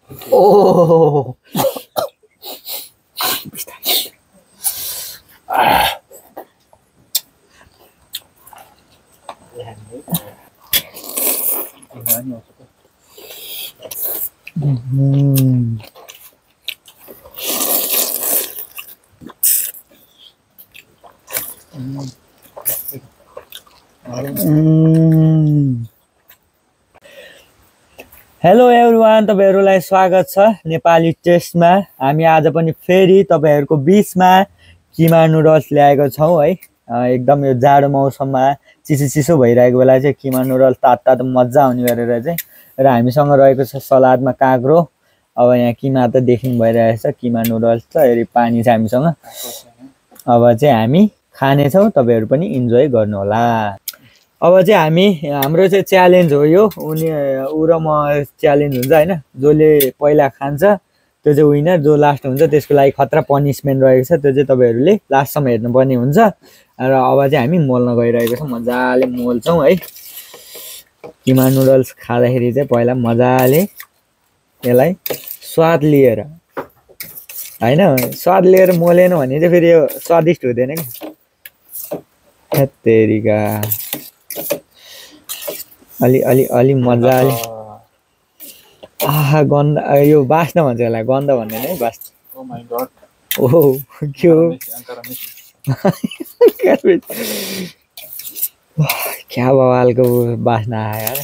Oh. Hello everyone, तपाईहरुलाई स्वागत छ नेपाली टेस्टमा। हामी आज पनि फेरि तपाईहरुको बीचमा किमा नुडल्स ल्याएको छौं है। एकदम यो जाडो मौसममा चिसो चिसो भइरहेको बेला चाहिँ किमा नुडल्स तातो मज्जा आउने गरेर चाहिँ र हामीसँग रहेको छ सलादमा काँक्रो। अब यहाँ किमा त देख्नु भइरहेछ, किमा नुडल्स छ, हेरि पानी छ हामीसँग। अब चाहिँ हामी खाने छौं, तपाईहरु पनि इन्जोय गर्नु होला। अब चाहिँ हाम्रो चाहिँ च्यालेन्ज हो यो, उ र म च्यालेन्ज हुन्छ हैन। जसले पहिला खान्छ त्यो चाहिँ विनर, जो लास्ट हुन्छ त्यसको लागि खतरा पनिशमेन्ट रहेको छ। त्यो चाहिँ तपाईहरुले लास्टसम्म हेर्नुपर्ने हुन्छ। र अब चाहिँ हामी मोल्न गइरहेको छौं, मजाले मोल्छौं है। किमा नुडल्स खाँदाखेरि चाहिँ पहिला मजाले यसलाई स्वाद लिएर हैन, स्वाद लिएर मोलेन भने चाहिँ फेरि यो स्वादिष्ट हुँदैन नि। हत्तेरीका अलि मजाले। आहा गन्ध, यो बास्न भन्छ यसलाई, गन्ध भन्दैन है, बास्न। Oh my God. ओहो के हो? क्या बवालको बास्न आयो यार।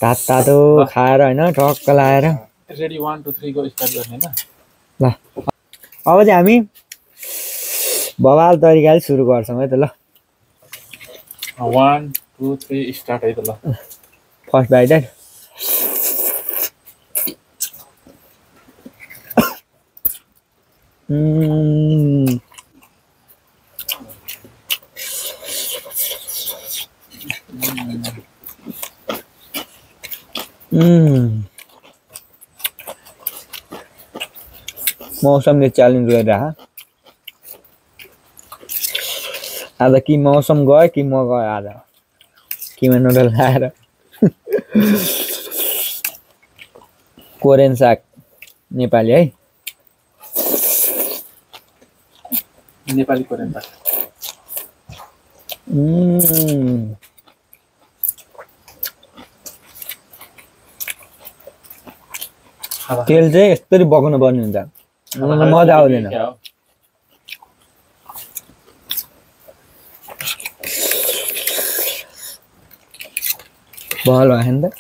तातो खाएर हैन, टक्क लाएर। रेडी 1 2 3 गो स्टार्ट गर्ने हैन। ल अब चाहिँ हामी बवाल तरिकाले सुरु गर्छौं है त। ल 1 2 3 स्टार्ट है त। ल फर्स्ट बाइट है। मौसमले च्यालेन्ज गरिरह। आज कि मौसम गयो कि म गयो आज किमा नुडल खाएर। कोरियन साग नेपाली है, नेपाली कोरियन साग। तेल चाहिँ यस्तरी बगाउनु पर्ने हुन्छ, मजा आउँदैन। बल भयो नि त।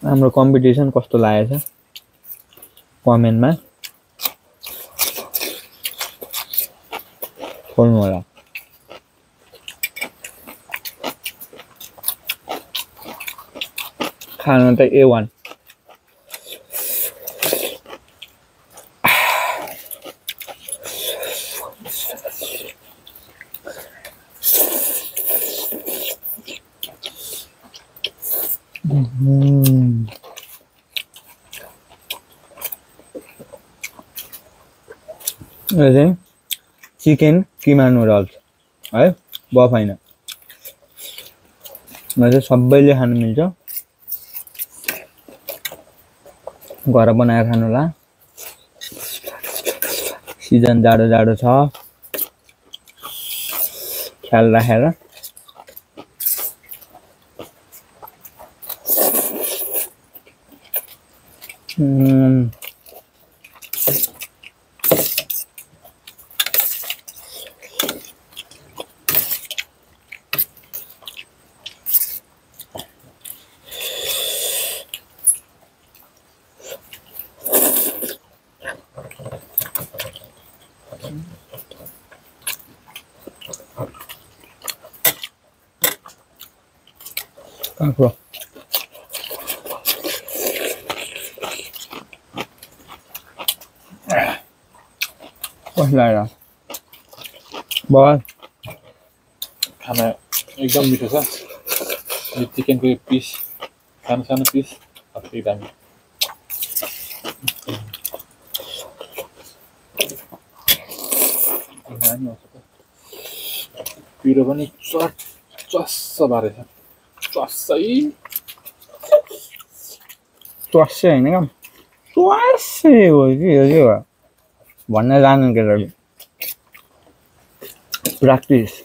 हाम्रो कम्पिटिसन कस्तो लागेछ कमेन्टमा खोल्नु होला। खाना त A1। चिकन किमा नुडल्स है, बफ हैन। चाहिँ सबैले खान मिल्छ, घर बनाएर खानु होला। सिजन जाडो जाडो छ, ख्याल राखेर। काँक्रो कस्तो लाग्यो? बस खाना एकदम मिठो छ। यो चिकनको पिस सानो सानो पिस अति दामी पिरो पनि चस्स बारेछ चस्सै चस्सै होइन क्या चस्सै हो कि यो के हो भन्न जानु केटाले प्र्याक्टिस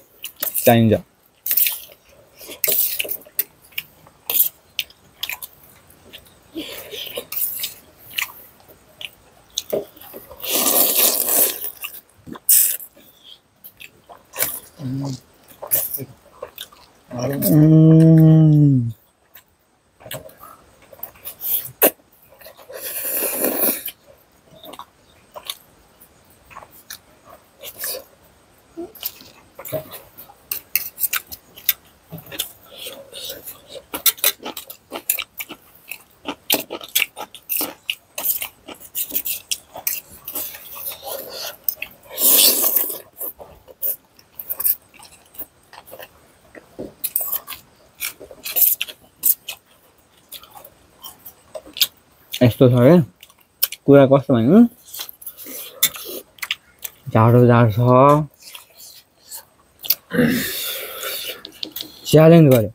चाहिन्छ यस्तो छ क्या कुरा कस्तो भन्नु जाडो जाडो छ च्यालेन्ज गर्यो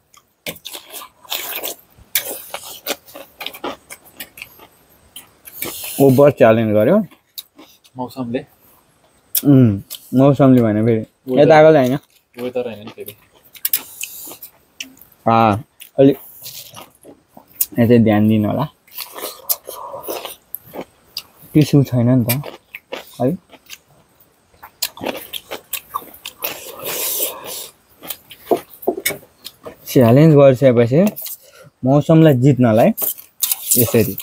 ओभर च्यालेन्ज गर्यो मौसमले मौसमले भने फेरि यताको होइन वेदर हैन नि फेरि अलि यतै ध्यान दिनु होला टिस्यु छैन नि त है च्यालेन्ज गरिसकेपछि मौसमलाई जित्नलाई यसरी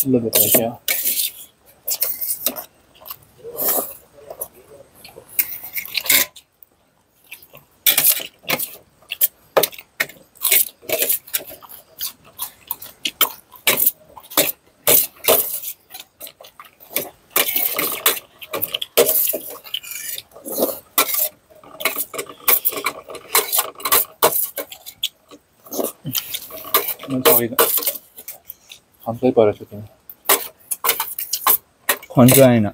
ल बेटा क्या खन्चै परेछ तिमी खन्चो होइन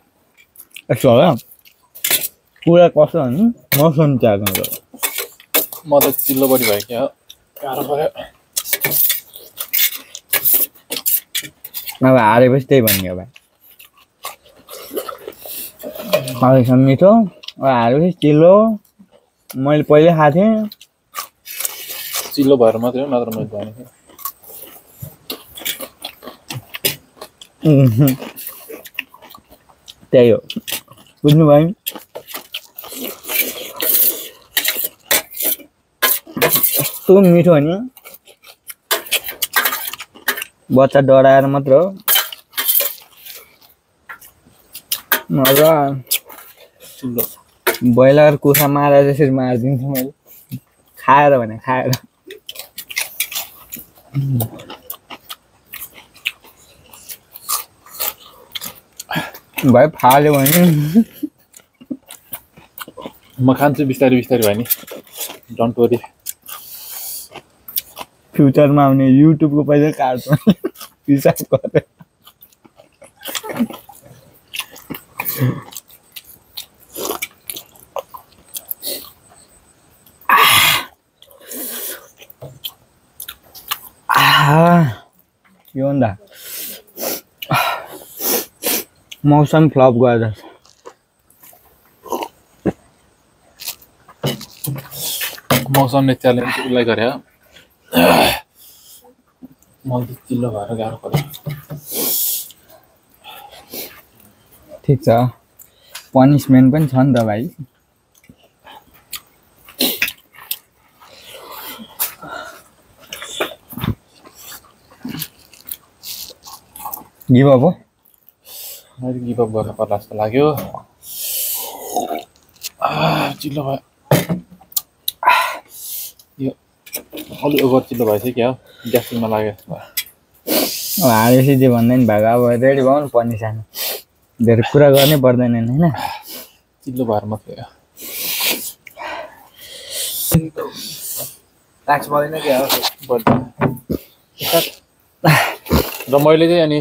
यस्तो होला कुरा कस्तो भन्नु मौसम च्यालेन्ज गर्यो म त चिल्लो बढी भयो क्या गाह्रो पऱ्यो अब हारेपछि त्यही भन्ने भाइ अहिलेसम्म मिठो अब हारेपछि चिल्लो मैले पहिले खाएको थिएँ चिल्लो भएर मात्रै हो नत्र मैले भनेको त्यही हो बुझ्नु भयो यस्तो मिठो नि बच्चा डराएर मात्र हो मजा चिल्लो ब्रोइलर कुखुरा मारेर त्यसरी मारिदिन्छु मैले खाएर भने खाएर भाइ फाल्यो भने म खान्छु बिस्तारै बिस्तारै भयो नि डोन्ट वरी फ्युचरमा आउने युट्युबको पैसा काट्छु हिसाब गरेर यो भन्दा मौसम फ्लप गर्दा मौसमले च्यालेन्ज उसलाई गरे मलाई त चिल्लो भएर गाह्रो पर्यो ठिक छ पनिसमेन्ट पनि छ नि त भाइ गिभ अप हो मैले गिभ अप गर्नु पर्ला जस्तो लाग्यो चिल्लो भयो यो अलि ओभर चिल्लो भएछ क्या ग्यास्ट्रिकमा लाग्यो अब हारेपछि जे भन्दा नि भएको अब रेडी भयो नि पनि सानो धेरै कुरा गर्नै पर्दैन नि होइन चिल्लो भएर मात्रै हो ट्याक्स पर्दैन के हो र मैले चाहिँ अनि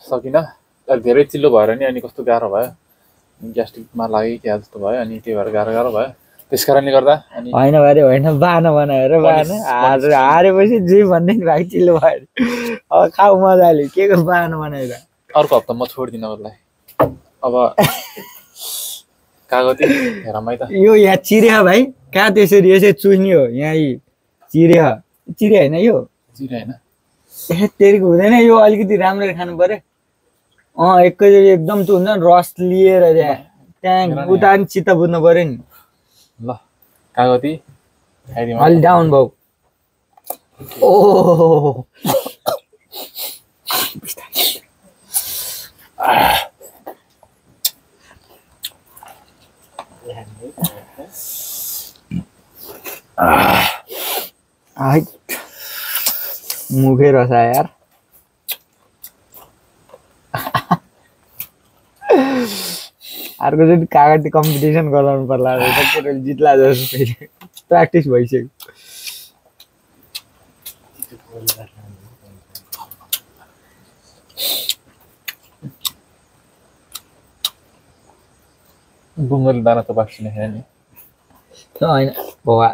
सकिनँ अलिक धेरै चिल्लो भएर नि अनि कस्तो गाह्रो भयो ग्यास्ट्रिकमा लाग्यो क्या जस्तो भयो अनि त्यही भएर गाह्रो भयो त्यस कारणले गर्दा अनि होइन भाइ होइन बाना बनाएर बाना हारेपछि जे भन्दै नि भाइ चिल्लो भयो अब खाऊ मजाले के को बाना बनाएर अर्को हप्ता म छोडिदिनँ उसलाई अब कागती हेरमै त यो यहाँ चिरिया भाइ कहाँ त्यसरी यसरी चुस्ने हो यहाँ चिरिया चिरिया होइन यो चिरे होइन तेरिको हुँदैन यो अलिकति राम्ररी खानु पर्यो एकैचोटि एकदम त्यो हुन्छ नि रस लिएर त्यहाँ उता नि चित्त बुझ्नु पर्यो नि ल कागती खाइदिउँ अलि डाउन भाउ ओ मुखै रसा यार अर्कोचोटि कागती कम्पिटिसन गराउनु पर्ला केटाले जित्ला जस्तो फेरि प्र्याक्टिस भइसक्यो बुङ्गोले दाना त बाक्सिने होइन नि होइन भवा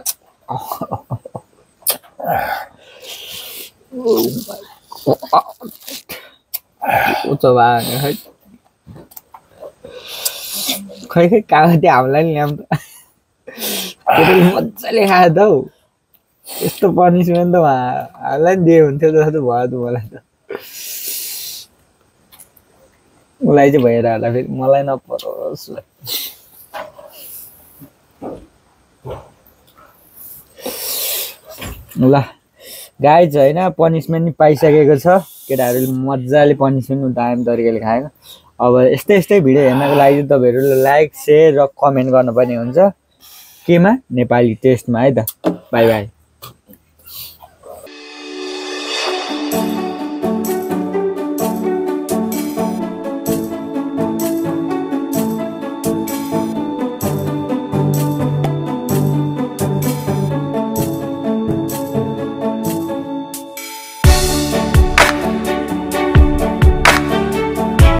उच्च भयो है खै कागती हामीलाई नि ल्याउँ त केटाले मजाले खायो त हौ यस्तो पनिसमेन्ट त हामीलाई नि दिए हुन्थ्यो जस्तो भयो त मलाई त उसलाई चाहिँ भएर होला फेरि मलाई नपरोस् ल गाइज होइन पनिसमेन्ट नि पाइसकेको छ केटाहरूले मजाले पनिसमेन्ट दामी तरिकाले खाएको अब यस्तै भिडियो हेर्नको लागि तपाईँहरूले लाइक सेयर र कमेन्ट गर्नुपर्ने हुन्छ केमा नेपाली टेस्टमा है त बाई बाई